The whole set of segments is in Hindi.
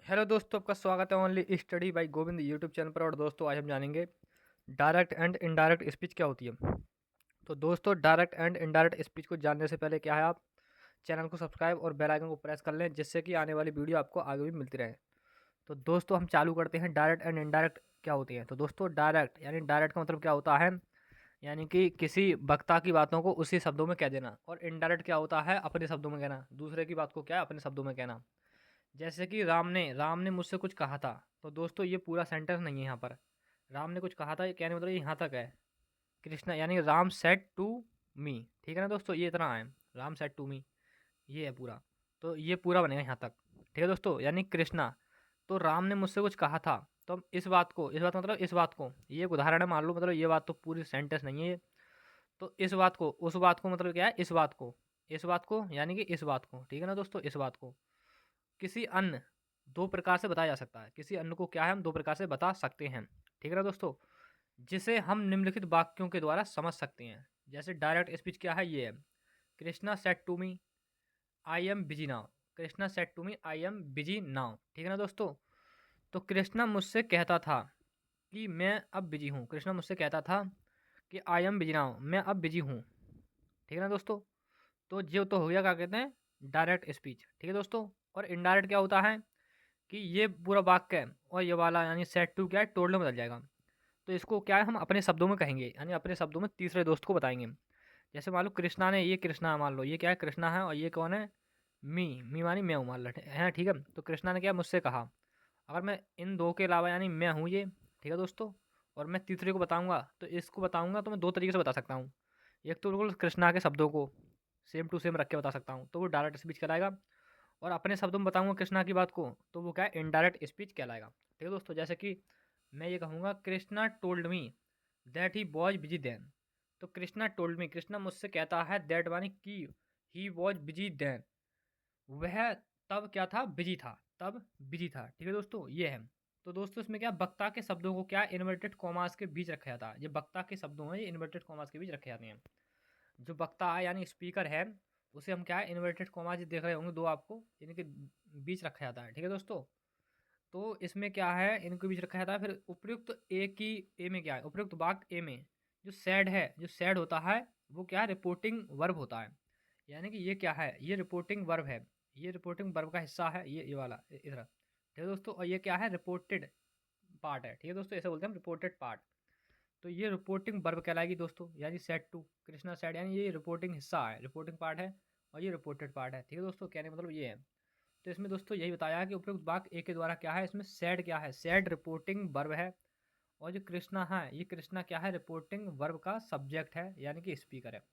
हेलो दोस्तों, आपका स्वागत है only study bye Govind YouTube channel पर। और दोस्तों आज हम जानेंगे डायरेक्ट एंड इनडायरेक्ट स्पीच क्या होती है। तो दोस्तों डायरेक्ट एंड इनडायरेक्ट स्पीच को जानने से पहले क्या है, आप चैनल को सब्सक्राइब और बेल आइकन को प्रेस कर लें, जिससे कि आने वाली वीडियो आपको आगे भी मिलती रहे। तो दोस्तों हम चालू करते हैं, डायरेक्ट एंड इनडायरेक्ट क्या होती है। तो दोस्तों डायरेक्ट यानी डायरेक्ट का मतलब क्या होता है, यानी कि किसी वक्ता की बातों को उसी शब्दों में कह देना। और इनडायरेक्ट क्या होता है, अपने शब्दों में कहना, दूसरे की बात को क्या है अपने शब्दों में कहना। जैसे कि राम ने मुझसे कुछ कहा था। तो दोस्तों ये पूरा सेंटेंस नहीं है यहाँ पर। राम ने कुछ कहा था, ये कहने मतलब ये यहाँ तक है। कृष्णा यानी राम सेड टू मी, ठीक है ना दोस्तों, ये इतना है। राम सेड टू मी, ये है पूरा। तो ये पूरा बनेगा यहाँ तक, ठीक है दोस्तों। यानी कृष्णा, तो राम ने मुझसे कुछ कहा था। तो हम इस बात मतलब इस बात को, ये एक उदाहरण है मान लो, मतलब ये बात तो पूरी सेंटेंस नहीं है ये। तो इस बात को, उस बात को मतलब क्या है, इस बात को यानी कि इस बात को, ठीक है ना दोस्तों, इस बात को किसी अन्य दो प्रकार से बताया जा सकता है। किसी अन्य को क्या है, हम दो प्रकार से बता सकते हैं, ठीक है ना दोस्तों, जिसे हम निम्नलिखित वाक्यों के द्वारा समझ सकते हैं। जैसे डायरेक्ट स्पीच क्या है, ये है Krishna said to me I am busy now. Krishna said to me I am busy now, ठीक है ना दोस्तों। तो कृष्णा मुझसे कहता था कि मैं अब बिजी हूँ। कृष्णा मुझसे कहता था कि आई एम बिजी नाउ, मैं अब बिजी हूँ, ठीक है ना दोस्तों। तो जो तो हो गया क्या कहते हैं, डायरेक्ट स्पीच, ठीक है दोस्तों। और इनडायरेक्ट क्या होता है कि ये पूरा वाक्य है और ये वाला यानी सेट टू क्या है, टोटल में बदल जाएगा। तो इसको क्या है, हम अपने शब्दों में कहेंगे, यानी अपने शब्दों में तीसरे दोस्त को बताएंगे। जैसे मान लो कृष्णा ने, ये कृष्णा है मान लो, ये क्या है कृष्णा है, और ये कौन है, मी मानी मैं हूँ मान लो, है ठीक है। तो कृष्णा ने क्या मुझसे कहा, अगर मैं इन दो के अलावा यानी मैं हूँ ये, ठीक है दोस्तों, और मैं तीसरे को बताऊंगा, तो इसको बताऊंगा तो मैं दो तरीके से बता सकता हूँ। एक तो बिल्कुल कृष्णा के शब्दों को सेम टू सेम रख के बता सकता हूँ, तो वो डायरेक्ट स्पीच कहलाएगा। और अपने शब्दों में बताऊंगा कृष्णा की बात को, तो वो क्या है, इनडायरेक्ट स्पीच कहलाएगा, ठीक है दोस्तों। जैसे कि मैं ये कहूँगा, Krishna told me that he was busy then. तो कृष्णा टोल्ड मी, कृष्णा मुझसे कहता है, दैट मानी कि ही वॉज बिजी देन, वह तब क्या था, बिजी था, तब बिजी था, ठीक है दोस्तों, ये है। तो दोस्तों इसमें क्या, वक्ता के शब्दों को क्या इन्वर्टेड कॉमास के बीच रखा जाता है। ये वक्ता के शब्दों हैं, ये इन्वर्टेड कॉमास के बीच रखे जाते हैं। जो वक्ता है यानी स्पीकर है, उसे हम क्या है, इन्वर्टेड कॉमास देख रहे होंगे दो आपको, इनके बीच रखा जाता है, ठीक है दोस्तों। तो इसमें क्या है, इनके बीच रखा जाता है। फिर उपयुक्त ए की, ए में क्या है, उपयुक्त वाक्य ए में जो सैड है, जो सैड होता है, वो क्या है, रिपोर्टिंग वर्ब होता है। यानी कि ये क्या है, ये रिपोर्टिंग वर्ब है, ये रिपोर्टिंग वर्ब का हिस्सा है, ये वाला इधर, ठीक है दोस्तों। और ये क्या है, रिपोर्टेड पार्ट है, ठीक है दोस्तों, ऐसे बोलते हैं हम, रिपोर्टेड पार्ट। तो ये रिपोर्टिंग वर्ब कहलाएगी दोस्तों, यानी सेट टू कृष्णा सेट, यानी ये रिपोर्टिंग हिस्सा है, रिपोर्टिंग पार्ट है, और ये रिपोर्टेड पार्ट है, ठीक है दोस्तों। कहने का मतलब ये है। तो इसमें दोस्तों यही बताया है कि उपयुक्त वाक्य ए के द्वारा क्या है, इसमें सेड क्या है, सेड रिपोर्टिंग वर्ब है। और जो कृष्णा है, ये कृष्णा क्या है, रिपोर्टिंग वर्ब का सब्जेक्ट है, यानी कि स्पीकर है।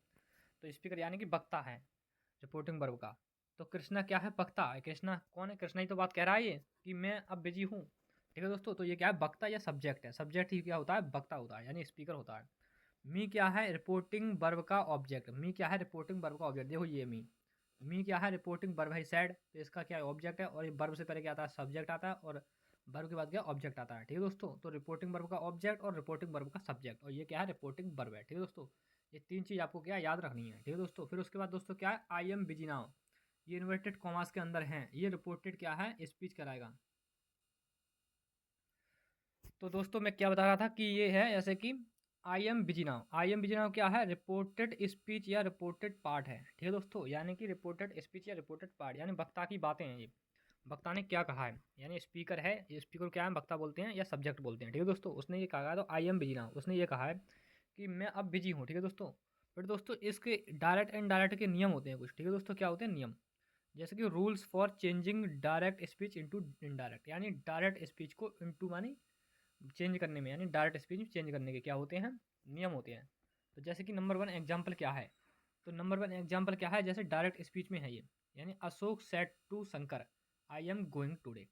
तो स्पीकर यानी कि वक्ता है रिपोर्टिंग वर्ब का। तो कृष्णा क्या है, वक्ता है। कृष्णा कौन है, कृष्णा ही तो बात कह रहा है ये कि मैं अब बिजी हूँ, ठीक है दोस्तों। तो ये क्या है, वक्ता या सब्जेक्ट है। सब्जेक्ट ही क्या होता है, वक्ता होता है, यानी स्पीकर होता है। मी क्या है, रिपोर्टिंग वर्ब का ऑब्जेक्ट। मी क्या है, रिपोर्टिंग वर्ब का ऑब्जेक्ट। देखो ये मी क्या है, रिपोर्टिंग वर्ब है सैड, तो इसका क्या है, ऑब्जेक्ट है। और ये वर्ब से पहले क्या आता है, सब्जेक्ट आता है, और वर्ब के बाद क्या, ऑब्जेक्ट आता है, ठीक है दोस्तों। तो रिपोर्टिंग वर्ब का ऑब्जेक्ट और रिपोर्टिंग वर्ब का सब्जेक्ट, और ये क्या है, रिपोर्टिंग वर्ब है, ठीक है दोस्तों। ये तीन चीज़ आपको क्या याद रखनी है, ठीक है दोस्तों। फिर उसके बाद दोस्तों क्या है, आई एम बिजी नाउ, ये इन्वर्टेड कॉमास के अंदर है, ये रिपोर्टेड क्या है, स्पीच कराएगा। तो दोस्तों मैं क्या बता रहा था कि ये है जैसे कि आई am busy now, I am busy now क्या है, रिपोर्टेड स्पीच या रिपोर्टेड पार्ट है, ठीक है दोस्तों। यानी कि रिपोर्टेड स्पीच या रिपोर्टेड पार्ट, यानी वक्ता की बातें हैं ये, वक्ता ने क्या कहा है, यानी स्पीकर है, ये स्पीकर क्या है, वक्ता बोलते हैं या सब्जेक्ट बोलते हैं, ठीक है दोस्तों। उसने ये कहा है, तो आई एम बिजी नाउ, उसने ये कहा है कि मैं अब बिजी हूँ, ठीक है दोस्तों। फिर दोस्तों इसके डायरेक्ट एंड डायरेक्ट के नियम होते हैं कुछ, ठीक है दोस्तों। क्या होते हैं नियम, जैसे कि rules for changing direct speech into indirect, यानी डायरेक्ट स्पीच को इनटू मानी चेंज करने में, यानी डायरेक्ट स्पीच चेंज करने के क्या होते हैं, नियम होते हैं। तो जैसे कि नंबर वन एग्जाम्पल क्या है, तो नंबर वन एग्जाम्पल क्या है, जैसे डायरेक्ट स्पीच में है ये, यानी Ashok said to Shankar I am going today.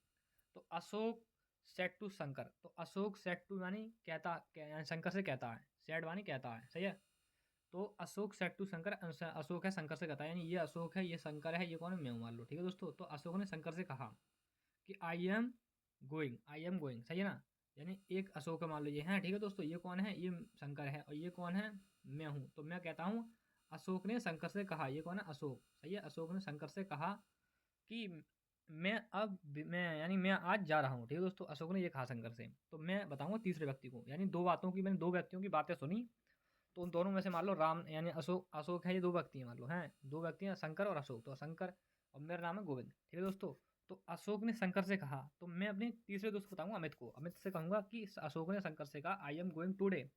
तो अशोक सेट टू शंकर, तो अशोक सेट टू यानी कहता, यानी शंकर से कहता है, सेट मानी कहता है, सही है। तो अशोक सेट टू शंकर, अशोक है शंकर से कहता है, यानी ये अशोक है, ये शंकर है, ये कौन है, मैं हूं मान लो, ठीक है दोस्तों। तो अशोक ने शंकर से कहा कि आई एम गोइंग, सही है ना। यानी एक अशोक है मान लो ये है, ठीक है दोस्तों, ये कौन है, ये शंकर है, और ये कौन है, मैं हूँ। तो मैं कहता हूँ अशोक ने शंकर से कहा, ये कौन है, अशोक, सही है। अशोक ने शंकर से कहा कि मैं आज जा रहा हूँ, ठीक है दोस्तों, अशोक ने ये कहा शंकर से। तो मैं बताऊँगा तीसरे व्यक्ति को, यानी मैंने 2 व्यक्तियों की बातें सुनी, तो उन दोनों में से मान लो राम यानी अशोक अशोक है, ये 2 व्यक्ति हैं मान लो, हैं 2 व्यक्ति हैं, शंकर और अशोक। तो शंकर और मेरा नाम है गोविंद, ठीक है दोस्तों। तो अशोक ने शंकर से कहा, तो मैं अपने तीसरे दोस्त को बताऊँगा अमित को। अमित से कहूँगा कि अशोक ने शंकर से कहा आई एम गोइंग टुडे,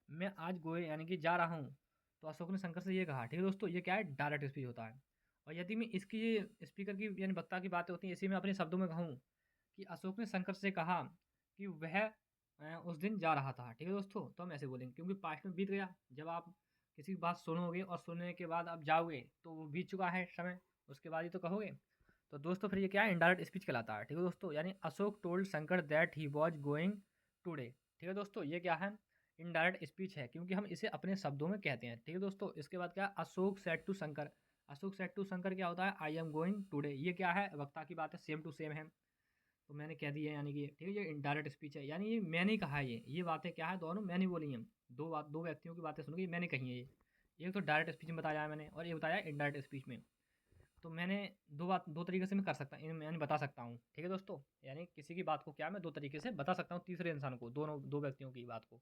मैं आज गोए यानी कि जा रहा हूँ। तो अशोक ने शंकर से ये कहा, ठीक है दोस्तों, ये क्या है, डायरेक्ट स्पीच होता है। और यदि मैं इसकी ये स्पीकर की यानी वक्ता की बातें होती हैं, इसी में अपने शब्दों में कहूँ कि अशोक ने शंकर से कहा कि वह उस दिन जा रहा था, ठीक है दोस्तों, तो हम ऐसे बोलेंगे क्योंकि पास्ट में बीत गया। जब आप किसी की बात सुनोगे और सुनने के बाद आप जाओगे तो वो बीत चुका है समय, उसके बाद ही तो कहोगे। तो दोस्तों फिर ये क्या है, इनडायरेक्ट स्पीच कहलाता है, ठीक है दोस्तों। यानी Ashok told Shankar that he was going today, ठीक है दोस्तों, ये क्या है, इनडायरेक्ट स्पीच है, क्योंकि हम इसे अपने शब्दों में कहते हैं, ठीक है दोस्तों। इसके बाद क्या है, Ashok said to Shankar, Ashok said to Shankar क्या होता है, आई एम गोइंग टुडे, ये क्या है, वक्ता की बात है, सेम टू सेम है। तो मैंने कह दी है, यानी कि ठीक है, ये इनडायरेक्ट स्पीच है, यानी ये मैंने कहा है, ये बातें क्या है, दोनों मैंने बोली हैं। दो व्यक्तियों की बातें सुन के मैंने कही है ये। एक तो डायरेक्ट स्पीच में बताया है मैंने, और ये बताया इनडायरेक्ट स्पीच में। तो मैंने दो तरीके से मैं कर सकता मैंने बता सकता हूँ, ठीक है दोस्तों। यानी किसी की बात को क्या मैं 2 तरीके से बता सकता हूँ तीसरे इंसान को, दोनों 2 व्यक्तियों की बात को,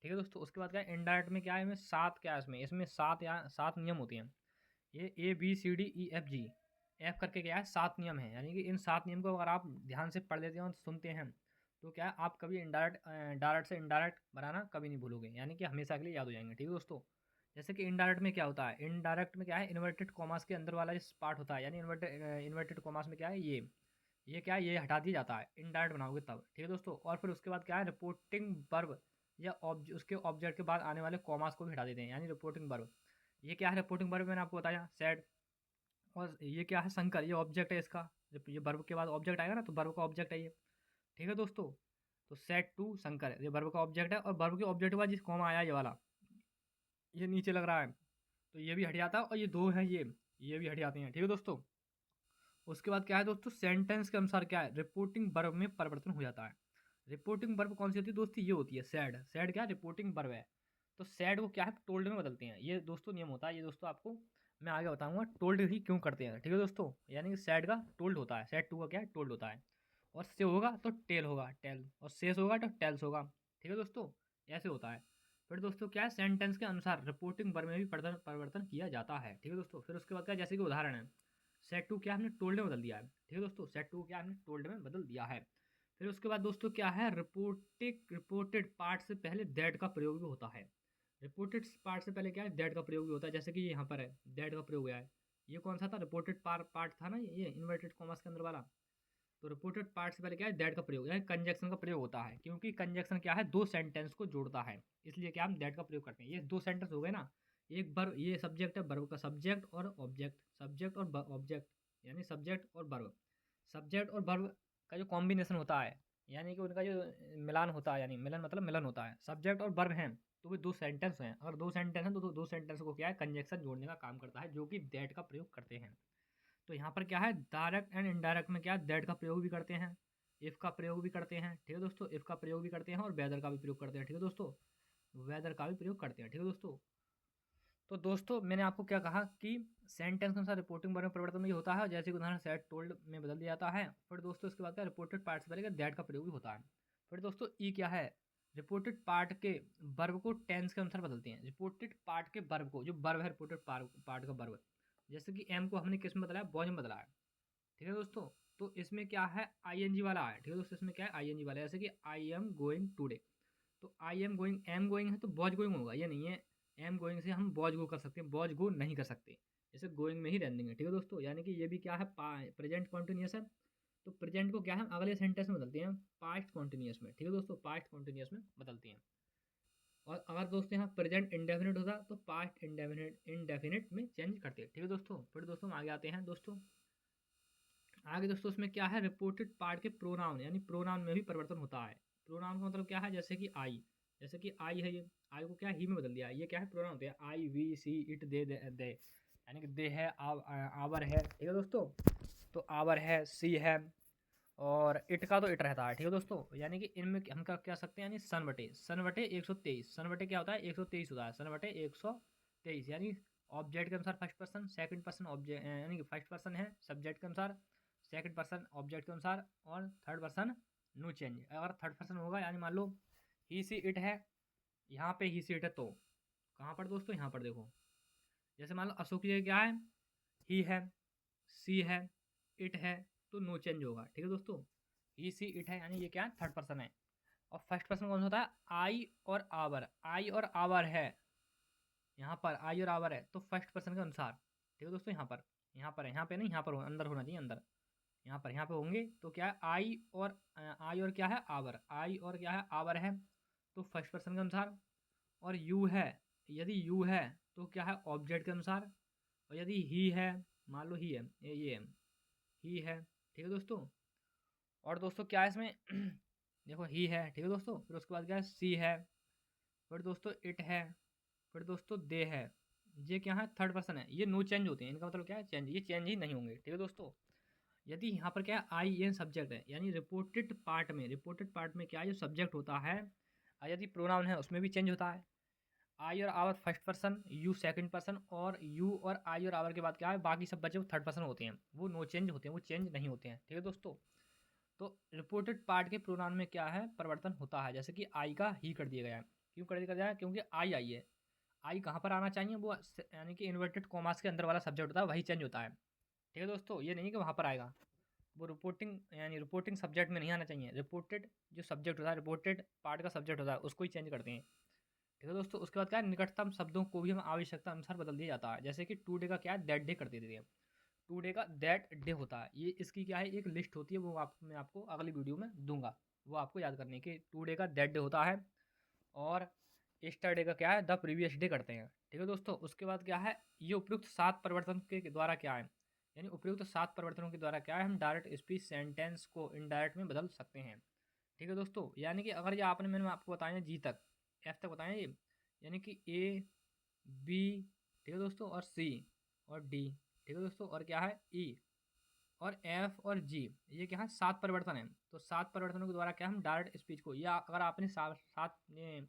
ठीक है दोस्तों। उसके बाद क्या है, इनडायरेक्ट में क्या है, में 7 क्या है, इसमें 7 नियम होते हैं। ये ABCDEFG एफ करके क्या है, 7 नियम हैं, यानी कि इन 7 नियम को अगर आप ध्यान से पढ़ लेते हैं और सुनते हैं, तो क्या है, आप कभी डायरेक्ट से इनडायरेक्ट बनाना कभी नहीं भूलोगे, यानी कि हमेशा के लिए याद हो जाएंगे, ठीक है दोस्तों। जैसे कि इनडायरेक्ट में क्या होता है, इनडायरेक्ट में क्या है, इन्वर्टेड कॉमास के अंदर वाला जिस पार्ट होता है, यानी इन्वर्टेड कॉमास में क्या है, ये क्या है, ये हटा दिया जाता है, इनडायरेक्ट बनाओगे तब, ठीक है दोस्तों। और फिर उसके बाद क्या है, रिपोर्टिंग वर्ब या उसके ऑब्जेक्ट के बाद आने वाले कॉमास को भी हटा देते हैं, यानी रिपोर्टिंग वर्ब। ये क्या है, रिपोर्टिंग वर्ब मैंने आपको बताया, सैड। और ये क्या है, शंकर, ये ऑब्जेक्ट है इसका, जब ये वर्ब के बाद ऑब्जेक्ट आएगा ना, तो वर्ब का ऑब्जेक्ट है ये, ठीक है दोस्तों। तो सेट टू शंकर, ये वर्ब का ऑब्जेक्ट है, और वर्ब के ऑब्जेक्ट के बाद जिस कॉमा आया ये वाला, ये नीचे लग रहा है, तो ये भी हट जाता है, और ये 2 है, ये भी हट जाते हैं, ठीक है दोस्तों। उसके बाद क्या है दोस्तों, सेंटेंस के अनुसार क्या है, रिपोर्टिंग वर्ब में परिवर्तन हो जाता है। रिपोर्टिंग वर्ब कौन सी होती है दोस्तों, ये होती है सैड, सैड क्या है, रिपोर्टिंग वर्ब है। तो सैड को क्या है, टोल्ड में बदलते हैं, ये दोस्तों नियम होता है, ये दोस्तों आपको मैं आगे बताऊंगा टोल्ड ही क्यों करते हैं, ठीक है दोस्तों। यानी कि सैड का टोल्ड होता है, सैड टू का क्या है, टोल्ड होता है। और से होगा तो टेल होगा, टेल, और सेस होगा तो टेल्स होगा, ठीक है दोस्तों, ऐसे होता है। फिर दोस्तों क्या है, सेंटेंस के अनुसार रिपोर्टिंग वर्ब में भी परिवर्तन किया जाता है, ठीक है दोस्तों। फिर उसके बाद क्या, जैसे कि उदाहरण है, सेट टू क्या हमने टोल्ड में बदल दिया है, ठीक है दोस्तों, सेट टू क्या हमने टोल्ड में बदल दिया है। फिर उसके बाद दोस्तों क्या है, रिपोर्टेड पार्ट से पहले दैट का प्रयोग भी होता है। रिपोर्टेड पार्ट से पहले क्या है, दैट का प्रयोग भी होता है, जैसे कि यहाँ पर है दैट का प्रयोग हुआ है। ये कौन सा था, रिपोर्टेड पार्ट था ना, ये इन्वर्टेड कॉमर्स के अंदर वाला। तो रिपोर्टेड पार्ट से पहले क्या है, दैट का प्रयोग, यानी कंजक्शन का प्रयोग होता है, क्योंकि कंजक्शन क्या है, 2 सेंटेंस को जोड़ता है, इसलिए क्या हम दैट का प्रयोग करते हैं। ये 2 सेंटेंस हो गए ना, एक वर्ब, ये सब्जेक्ट है, वर्ब का सब्जेक्ट और ऑब्जेक्ट, सब्जेक्ट और ऑब्जेक्ट, यानी सब्जेक्ट और वर्ब, सब्जेक्ट और वर्ब का जो कॉम्बिनेशन होता है, यानी कि उनका जो मिलान होता है, यानी मिलन मतलब मिलन होता है, सब्जेक्ट और वर्ब हैं, तो वे 2 सेंटेंस हैं। अगर 2 सेंटेंस हैं तो 2 सेंटेंस को क्या है, कंजक्शन जोड़ने का काम करता है, जो कि दैट का प्रयोग करते हैं। तो यहाँ पर क्या है, डायरेक्ट एंड इनडायरेक्ट में क्या है, दैट का प्रयोग भी करते हैं, इफ़ का प्रयोग भी करते हैं, ठीक है दोस्तों, इफ़ का प्रयोग भी करते हैं, और वेदर का भी प्रयोग करते हैं, ठीक है दोस्तों, वेदर का भी प्रयोग करते हैं, ठीक है दोस्तों। तो दोस्तों मैंने आपको क्या कहा कि सेंटेंस के अनुसार रिपोर्टिंग वर्ब में परिवर्तन भी होता है, जैसे कि उदाहरण सेट टोल्ड में बदल दिया जाता है। फिर दोस्तों इसके बाद क्या, रिपोर्टेड पार्ट से पहले दैट का प्रयोग भी होता है। फिर दोस्तों ई क्या है, रिपोर्टेड पार्ट के वर्ब को टेंस के अनुसार बदलते हैं, रिपोर्टेड पार्ट के वर्ब को, जो वर्ब है रिपोर्टेड पार्ट का वर्ब, जैसे कि एम को हमने किस में बदला है, बॉज में बदला है, ठीक है दोस्तों। तो इसमें क्या है, आईएनजी वाला है, ठीक है दोस्तों, इसमें क्या है, आईएनजी वाला है, जैसे कि आई एम गोइंग टूडे। तो आई एम गोइंग है तो बॉज गोइंग होगा, ये नहीं है एम गोइंग से हम बॉज गो कर सकते हैं, बॉज गो नहीं कर सकते, जैसे गोइंग में ही रहने देंगे, ठीक है दोस्तों। यानी कि ये भी क्या है, प्रेजेंट कॉन्टिन्यूस है। तो प्रेजेंट को क्या है, हम अगले सेंटेंस में बदलते हैं पास्ट कॉन्टिन्यूस में, ठीक है दोस्तों, पास्ट कॉन्टिन्यूस में बदलते हैं। और अगर दोस्तों यहाँ प्रेजेंट इंडेफिनिट होता तो पास्ट इंडेफिनिट में चेंज करते हैं, ठीक है दोस्तों। फिर दोस्तों हम आगे आते हैं दोस्तों, आगे दोस्तों उसमें क्या है, रिपोर्टेड पार्ट के प्रोनाउन, यानी प्रोनाउन में भी परिवर्तन होता है। प्रोनाउन का मतलब क्या है, जैसे कि आई, जैसे कि आई है, ये आई को क्या ही में बदल दिया, ये क्या है, प्रोनाउन होते हैं, आई वी सी इट दे, यानी कि दे है, आवर है, ठीक है दोस्तों। तो आवर है, सी है, और इट का तो इट रहता है, ठीक है दोस्तों। यानी कि इनमें हम क्या सकते हैं, यानी सन बटे 123, सन बटे क्या होता है, 123 होता है, सन बटे 123, यानी ऑब्जेक्ट के अनुसार first person, second person object, यानी कि फर्स्ट पर्सन है सब्जेक्ट के अनुसार, सेकंड पर्सन ऑब्जेक्ट के अनुसार, और थर्ड पर्सन नो चेंज। अगर थर्ड पर्सन होगा यानी मान लो ही सी इट है, यहाँ पे ही सी इट है, तो कहाँ पर दोस्तों, यहाँ पर देखो, जैसे मान लो अशोक की जगह क्या है, ही है, सी है, इट है, तो नो चेंज होगा। ठीक है दोस्तों, ही सी इट है यानी ये क्या है, थर्ड पर्सन है। और फर्स्ट पर्सन कौन सा होता है, आई और आवर, आई और आवर है, यहाँ पर आई और आवर है, तो फर्स्ट पर्सन के अनुसार। ठीक है दोस्तों, यहाँ पर है, यहाँ पे नहीं, यहाँ पर अंदर होना चाहिए, अंदर, यहाँ पे होंगे तो क्या है, आई और क्या है, आवर, आई और क्या है, आवर है, तो फर्स्ट पर्सन के अनुसार। और यू है, यदि यू है तो क्या है, ऑब्जेक्ट के अनुसार। और यदि ही है, मान लो ही है, ये है, ही है। ठीक है दोस्तों, और दोस्तों क्या है इसमें देखो ही है, ठीक है दोस्तों, फिर उसके बाद क्या है, सी है, फिर दोस्तों इट है, फिर दोस्तों दे है। ये क्या है, थर्ड पर्सन है, ये नो चेंज होते हैं, इनका मतलब क्या है, चेंज, ये चेंज ही नहीं होंगे। ठीक है दोस्तों, यदि यहाँ पर क्या है, आई एन सब्जेक्ट है, यानी रिपोर्टेड पार्ट में क्या है, जो सब्जेक्ट होता है, यदि प्रोनाउन है उसमें भी चेंज होता है। आई और our first person, you second person, और यू और आई और आवर के बाद क्या है, बाकी सब बचे वो थर्ड पर्सन होते हैं, वो नो चेंज होते हैं, वो चेंज नहीं होते हैं। ठीक है दोस्तों, तो रिपोर्टेड पार्ट के प्रोनाउन में क्या है, परिवर्तन होता है। जैसे कि आई का ही कर दिया गया है, क्यों कर दिया गया है, क्योंकि आई है, आई कहाँ पर आना चाहिए, वो यानी कि इन्वर्टेड कॉमास के अंदर वाला सब्जेक्ट होता है, वही चेंज होता है। ठीक है दोस्तों, ये नहीं कि वहाँ पर आएगा, वो रिपोर्टिंग यानी रिपोर्टिंग सब्जेक्ट में नहीं आना चाहिए, रिपोर्टेड जो सब्जेक्ट होता है, रिपोर्टेड पार्ट का सब्जेक्ट होता है, उसको ही चेंज करते हैं। ठीक है दोस्तों, उसके बाद क्या है, निकटतम शब्दों को भी हम आवश्यकता अनुसार बदल दिया जाता है। जैसे कि टू डे का क्या है, दैट डे कर देते हैं, टू डे का दैट डे होता है। ये इसकी क्या है, एक लिस्ट होती है, वो मैं आपको अगली वीडियो में दूंगा, वो आपको याद करनी है कि टू डे का दैट डे होता है, और यस्टरडे का क्या है, द प्रीवियस डे करते हैं। ठीक है दोस्तों, उसके बाद क्या है, ये उपयुक्त 7 परिवर्तन के द्वारा क्या है, यानी उपयुक्त 7 परिवर्तनों के द्वारा क्या है, हम डायरेक्ट स्पीच सेंटेंस को इनडायरेक्ट में बदल सकते हैं। ठीक है दोस्तों, यानी कि अगर ये मैंने आपको बताया जी तक, एफ तक बताया ये, यानी कि ए, बी, ठीक है दोस्तों, और सी, और डी, ठीक है दोस्तों, और क्या है, ई, और एफ और जी, ये क्या है, 7 परिवर्तन है। तो 7 परिवर्तनों के द्वारा क्या हम डायरेक्ट स्पीच को, या अगर आपने सात ये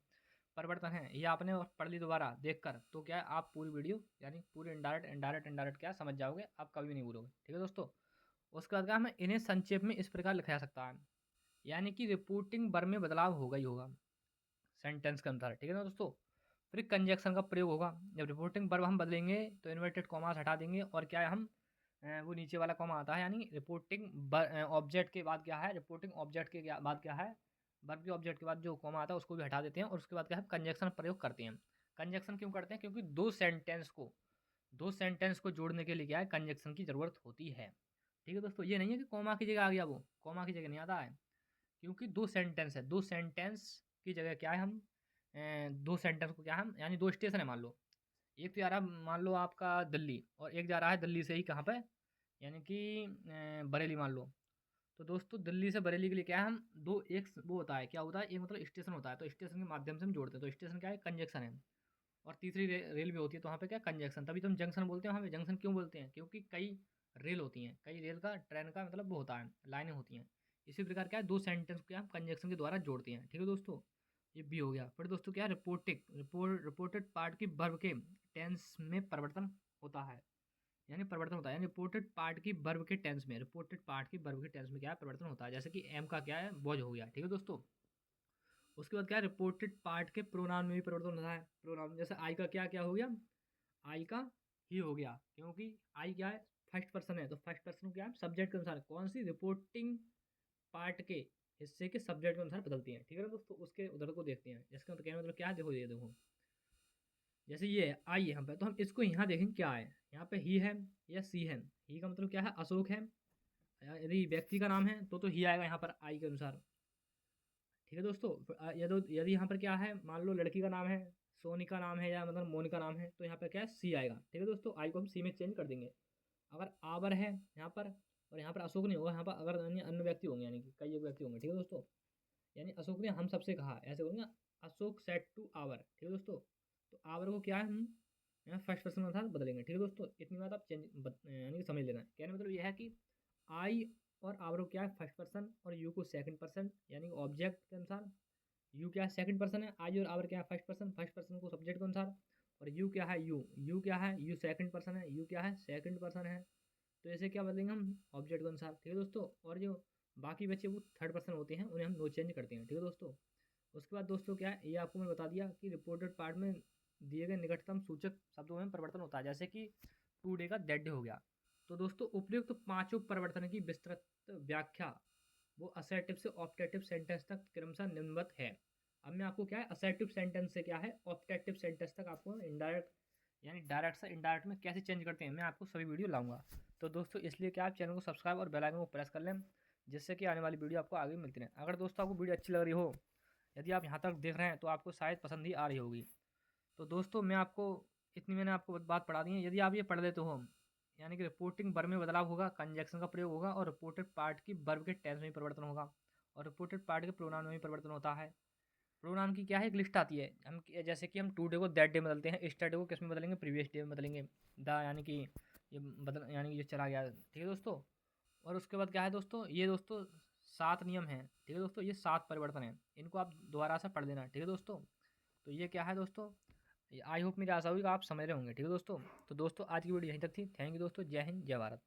परिवर्तन है ये आपने पढ़ ली दोबारा देखकर, तो क्या है, आप पूरी वीडियो यानी पूरी इनडायरेक्ट क्या समझ जाओगे, आप कभी नहीं भूलोगे। ठीक है दोस्तों, उसके बाद क्या हमें इन्हें संक्षेप में इस प्रकार लिखा जा सकता है, यानी कि रिपोर्टिंग वर्ब में बदलाव होगा ही होगा सेंटेंस के अनुसार। ठीक है ना दोस्तों, फिर कंजक्शन का प्रयोग होगा, जब रिपोर्टिंग वर्ब हम बदलेंगे तो इन्वर्टेड कॉमास हटा देंगे, और क्या है, हम वो नीचे वाला कॉमा आता है, यानी रिपोर्टिंग ऑब्जेक्ट के बाद क्या है, रिपोर्टिंग ऑब्जेक्ट के बाद क्या है, वर्ब के ऑब्जेक्ट के बाद जो कॉमा आता है उसको भी हटा देते हैं, और उसके बाद क्या है, कंजक्शन प्रयोग करते हैं। कंजक्शन क्यों करते हैं, क्योंकि दो सेंटेंस को जोड़ने के लिए क्या है, कंजक्शन की ज़रूरत होती है। ठीक है दोस्तों, ये नहीं है कि कॉमा की जगह आ गया, वो कॉमा की जगह नहीं आता है, क्योंकि दो सेंटेंस है, दो सेंटेंस की जगह क्या है, हम दो सेंटेंस को क्या हम, यानी दो स्टेशन है मान लो, एक तो जा रहा है मान लो आपका दिल्ली, और एक जा रहा है दिल्ली से ही कहाँ पे, यानी कि बरेली मान लो। तो दोस्तों दिल्ली से बरेली के लिए क्या है, हम दो, एक वो होता है, क्या होता है, एक मतलब स्टेशन होता है, तो स्टेशन के माध्यम से हम जोड़ते हैं, तो स्टेशन क्या है, कंजक्शन है। और तीसरी रेलवे होती है, तो वहाँ पे क्या कंजक्शन, तभी तो हम जंक्शन बोलते हैं, वहाँ पे जंक्शन क्यों बोलते हैं, क्योंकि कई रेल होती हैं, कई रेल का ट्रेन का मतलब वो होता है, लाइनें होती हैं। इसी प्रकार क्या है, दो सेंटेंस को हम कंजक्शन के द्वारा जोड़ते हैं। ठीक है दोस्तों, ये भी हो गया। फिर दोस्तों क्या है, रिपोर्टेड पार्ट की वर्ब के टेंस में परिवर्तन होता है, यानी परिवर्तन होता है, यानी रिपोर्टेड पार्ट की वर्ब के टेंस में, रिपोर्टेड पार्ट की वर्ब के टेंस में क्या है, परिवर्तन होता है। जैसे कि एम का क्या है, वॉज हो गया। ठीक है दोस्तों, उसके बाद क्या है, रिपोर्टेड पार्ट के प्रोनाउन में भी परिवर्तन होता है। प्रोनाउन जैसे आई का क्या क्या हो गया, आई का ही हो गया, क्योंकि आई क्या है, फर्स्ट पर्सन है, तो फर्स्ट पर्सन को क्या है, सब्जेक्ट के अनुसार, कौन सी रिपोर्टिंग पार्ट के हिस्से के सब्जेक्ट के अनुसार बदलती हैं। ठीक है ना दोस्तों, उसके उधर को देखते हैं, जिसका मतलब कहने का मतलब क्या है, देखो ये देखो, जैसे ये है आई यहाँ पे, तो हम इसको यहाँ देखेंगे क्या है, यहाँ पे ही है या सी है। ही का मतलब क्या है, अशोक है, यदि व्यक्ति का नाम है तो ही आएगा यहाँ पर आई के अनुसार। ठीक है दोस्तों, यदि यदि यहाँ पर क्या है, मान लो लड़की का नाम है, सोनिका नाम है, या मतलब मोनिका नाम है, तो यहाँ पर क्या है, सी आएगा। ठीक है दोस्तों, आई को हम सी में चेंज कर देंगे। अगर आवर है यहाँ पर, और यहाँ पर अशोक नहीं होगा, यहाँ पर अगर अन्य अन्य व्यक्ति होंगे, यानी कि कई एक व्यक्ति होंगे। ठीक है दोस्तों, यानी अशोक ने हम सबसे कहा, ऐसे बोलेंगे, अशोक सेट टू आवर। ठीक है दोस्तों, तो आवर को क्या है, हम यहाँ फर्स्ट पर्सन के साथ बदलेंगे। ठीक है दोस्तों, इतनी बात आप यानी कि समझ लेना। कहने मतलब यह है कि आई और आवर को क्या है, फर्स्ट पर्सन, और यू को सेकंड पर्सन, यानी ऑब्जेक्ट के अनुसार। यू क्या है, सेकंड पर्सन है, आई और आवर क्या है, फर्स्ट पर्सन को सब्जेक्ट के अनुसार। और यू क्या है, यू क्या है, यू सेकंड पर्सन है, यू क्या है, सेकंड पर्सन है, तो ऐसे क्या बदलेंगे हम ऑब्जेक्ट के अनुसार, ठीक है दोस्तों। और जो बाकी बच्चे वो थर्ड पर्सन होते हैं उन्हें हम नो चेंज करते हैं, ठीक है दोस्तों। उसके बाद दोस्तों क्या है, ये आपको मैंने बता दिया कि रिपोर्टेड पार्ट में दिए गए निकटतम सूचक शब्दों में परिवर्तन होता है, जैसे कि टुडे का दैट डे हो गया। तो दोस्तों उपयुक्त तो पांचों परिवर्तन की विस्तृत व्याख्या वो असर्टिव से ऑप्टेटिव सेंटेंस तक क्रमशः निम्नवत है। अब मैं आपको क्या है असर्टिव सेंटेंस से क्या है ऑप्टेटिव सेंटेंस तक आपको इनडायरेक्ट यानी डायरेक्ट से इनडायरेक्ट में कैसे चेंज करते हैं मैं आपको सभी वीडियो लाऊंगा। तो दोस्तों इसलिए क्या आप चैनल को सब्सक्राइब और बेल आइकन को प्रेस कर लें, जिससे कि आने वाली वीडियो आपको आगे मिलती रहे। अगर दोस्तों आपको वीडियो अच्छी लग रही हो, यदि आप यहाँ तक देख रहे हैं तो आपको शायद पसंद ही आ रही होगी। तो दोस्तों मैं आपको इतनी मैंने आपको बात पढ़ा दी है, यदि आप ये पढ़ लेते हो यानी कि रिपोर्टिंग वर्ब में बदलाव होगा, कंजक्शन का प्रयोग होगा और रिपोर्टेड पार्ट की वर्ब के टेंस में भी परिवर्तन होगा और रिपोर्टेड पार्ट के प्रोनाउन में भी परिवर्तन होता है। प्रोनाउन की क्या है एक लिस्ट आती है, हम जैसे कि हम टुडे को दैट डे में बदलते हैं, यस्टरडे को किस में बदलेंगे प्रीवियस डे में बदलेंगे, द यानी कि ये बदल यानी कि ये चला गया, ठीक है दोस्तों। और उसके बाद क्या है दोस्तों, ये दोस्तों 7 नियम हैं, ठीक है दोस्तों, ये 7 परिवर्तन हैं, इनको आप दोबारा से पढ़ लेना, ठीक है दोस्तों। तो ये क्या है दोस्तों, आई होप मेरी आशा हुई कि आप समझ रहे होंगे, ठीक है दोस्तों। तो दोस्तों आज की वीडियो यहीं तक थी, थैंक यू दोस्तों, जय हिंद जय भारत।